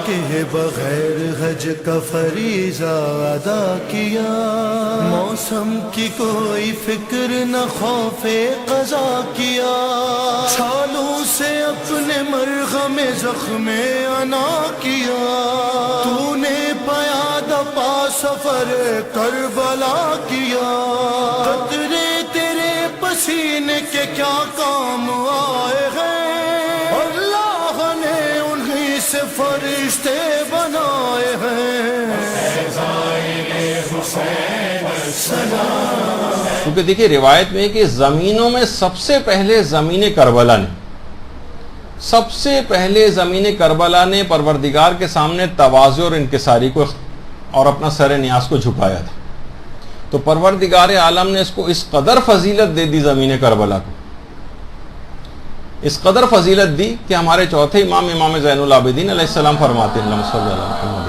کے بغیر حج کا فریضہ ادا کیا، موسم کی کوئی فکر نہ خوف قضا کیا، چھالوں سے اپنے مرغم زخم انا کیا، تو نے پیادہ پا سفر کربلا کیا، قطرے تیرے پسینے کے کیا کام آئے ہیں، اللہ نے انہی سے فرشتے بنائے ہیں۔ کیونکہ دیکھیے روایت میں کہ زمینوں میں سب سے پہلے زمین کربلا نے پروردگار کے سامنے تواضع اور انکساری کو اور اپنا سر نیاز کو جھکایا تھا، تو پروردگار عالم نے اس کو اس قدر فضیلت دے دی، زمین کربلا کو اس قدر فضیلت دی کہ ہمارے چوتھے امام زین العابدین علیہ السلام فرماتے ہیں اللہم صلی اللہ علیہ وسلم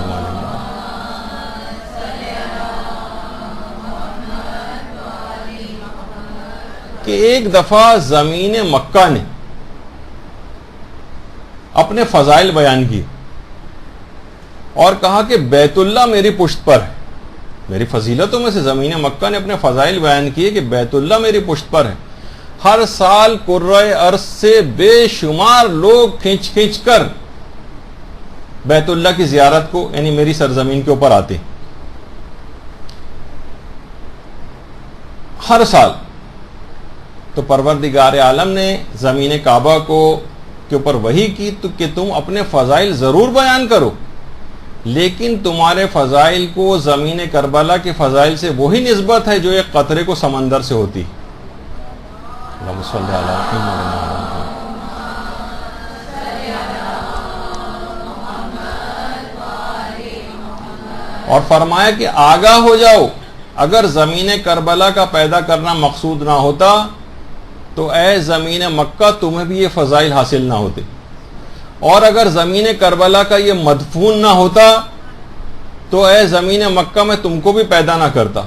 کہ ایک دفعہ زمین مکہ نے اپنے فضائل بیان کی اور کہا کہ بیت اللہ میری پشت پر ہے۔ میری فضیلتوں میں سے زمین مکہ نے اپنے فضائل بیان کیے کہ بیت اللہ میری پشت پر ہے، ہر سال کرۂ ارض سے بے شمار لوگ کھینچ کھینچ کر بیت اللہ کی زیارت کو یعنی میری سرزمین کے اوپر آتے ہر سال۔ تو پروردگار عالم نے زمین کعبہ کے اوپر وحی کی تو کہ تم اپنے فضائل ضرور بیان کرو، لیکن تمہارے فضائل کو زمین کربلا کے فضائل سے وہی نسبت ہے جو ایک قطرے کو سمندر سے ہوتی۔ اللہم صلی علی محمد۔ اور فرمایا کہ آگاہ ہو جاؤ، اگر زمین کربلا کا پیدا کرنا مقصود نہ ہوتا تو اے زمین مکہ تمہیں بھی یہ فضائل حاصل نہ ہوتے، اور اگر زمین کربلا کا یہ مدفون نہ ہوتا تو اے زمین مکہ میں تم کو بھی پیدا نہ کرتا،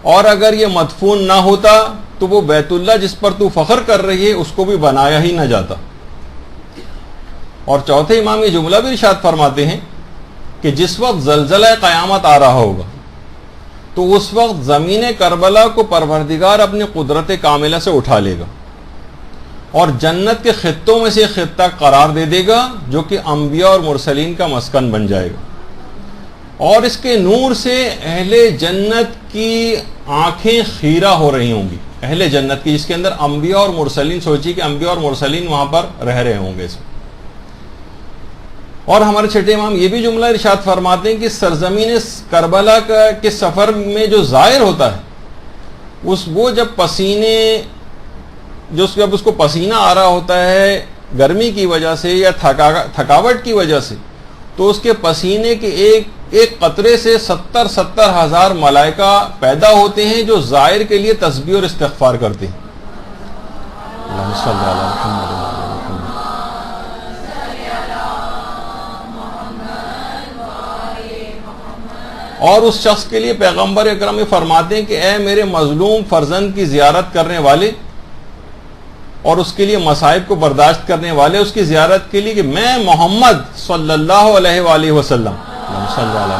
اور اگر یہ مدفون نہ ہوتا تو وہ بیت اللہ جس پر تو فخر کر رہی ہے اس کو بھی بنایا ہی نہ جاتا۔ اور چوتھے امام یہ جملہ بھی ارشاد فرماتے ہیں کہ جس وقت زلزلہ قیامت آ رہا ہوگا تو اس وقت زمین کربلا کو پروردگار اپنی قدرت کاملہ سے اٹھا لے گا اور جنت کے خطوں میں سے ایک خطہ قرار دے دے گا جو کہ انبیاء اور مرسلین کا مسکن بن جائے گا، اور اس کے نور سے اہل جنت کی آنکھیں خیرہ ہو رہی ہوں گی، اہل جنت کی، جس کے اندر انبیاء اور مرسلین، سوچی کہ انبیاء اور مرسلین وہاں پر رہ رہے ہوں گے۔ اور ہمارے چھٹے امام یہ بھی جملہ ارشاد فرماتے ہیں کہ سرزمین کربلا کے سفر میں جو زائر ہوتا ہے وہ جب اس کو پسینہ آ رہا ہوتا ہے گرمی کی وجہ سے یا تھکاوٹ کی وجہ سے، تو اس کے پسینے کے ایک قطرے سے 70 ہزار ملائکہ پیدا ہوتے ہیں جو زائر کے لیے تسبیح اور استغفار کرتے ہیں۔ اللہم صلی علی محمد۔ اور اس شخص کے لیے پیغمبر اکرم فرماتے ہیں کہ اے میرے مظلوم فرزند کی زیارت کرنے والے اور اس کے لیے مصائب کو برداشت کرنے والے، اس کی زیارت کے لیے کہ میں محمد صلی اللہ علیہ وآلہ وسلم صلی اللہ علیہ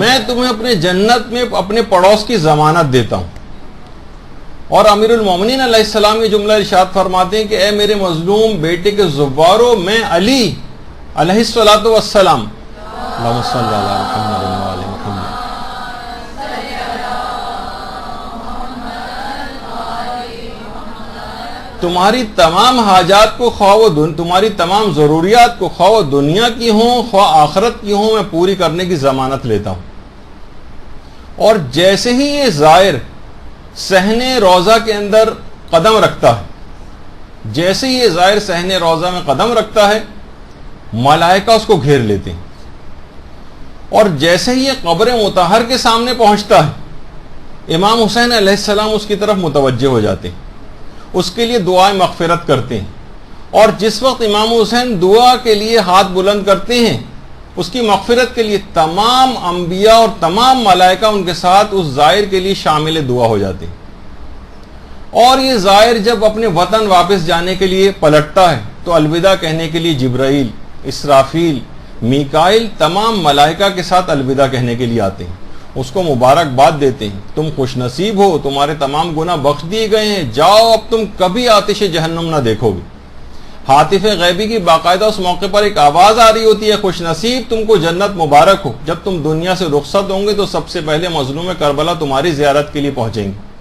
میں تمہیں اپنے جنت میں اپنے پڑوس کی ضمانت دیتا ہوں۔ اور امیر المومنین علیہ السلام یہ جملہ ارشاد فرماتے ہیں کہ اے میرے مظلوم بیٹے کے زوارو، میں علی علیہ الصلوۃ والسلام اللہم صلی علی محمد وآل محمد تمہاری تمام حاجات کو تمہاری تمام ضروریات کو خواہ دنیا کی ہوں خواہ آخرت کی ہوں میں پوری کرنے کی ضمانت لیتا ہوں۔ اور جیسے ہی یہ زائر صحن روضہ کے اندر قدم رکھتا ہے، جیسے ہی یہ زائر صحن روضہ میں قدم رکھتا ہے ملائکہ اس کو گھیر لیتے ہیں، اور جیسے ہی یہ قبر مطہر کے سامنے پہنچتا ہے امام حسین علیہ السلام اس کی طرف متوجہ ہو جاتے ہیں، اس کے لیے دعائیں مغفرت کرتے ہیں، اور جس وقت امام حسین دعا کے لیے ہاتھ بلند کرتے ہیں اس کی مغفرت کے لیے تمام انبیاء اور تمام ملائکہ ان کے ساتھ اس زائر کے لیے شامل دعا ہو جاتے ہیں۔ اور یہ زائر جب اپنے وطن واپس جانے کے لیے پلٹتا ہے تو الوداع کہنے کے لیے جبرائیل، اسرافیل، میکائیل تمام ملائکہ کے ساتھ الوداع کہنے کے لیے آتے ہیں، اس کو مبارکباد دیتے ہیں، تم خوش نصیب ہو، تمہارے تمام گناہ بخش دیے گئے ہیں، جاؤ اب تم کبھی آتش جہنم نہ دیکھو گے۔ ہاتف غیبی کی باقاعدہ اس موقع پر ایک آواز آ رہی ہوتی ہے، خوش نصیب تم کو جنت مبارک ہو، جب تم دنیا سے رخصت ہوں گے تو سب سے پہلے مظلوم کربلا تمہاری زیارت کے لیے پہنچیں گے۔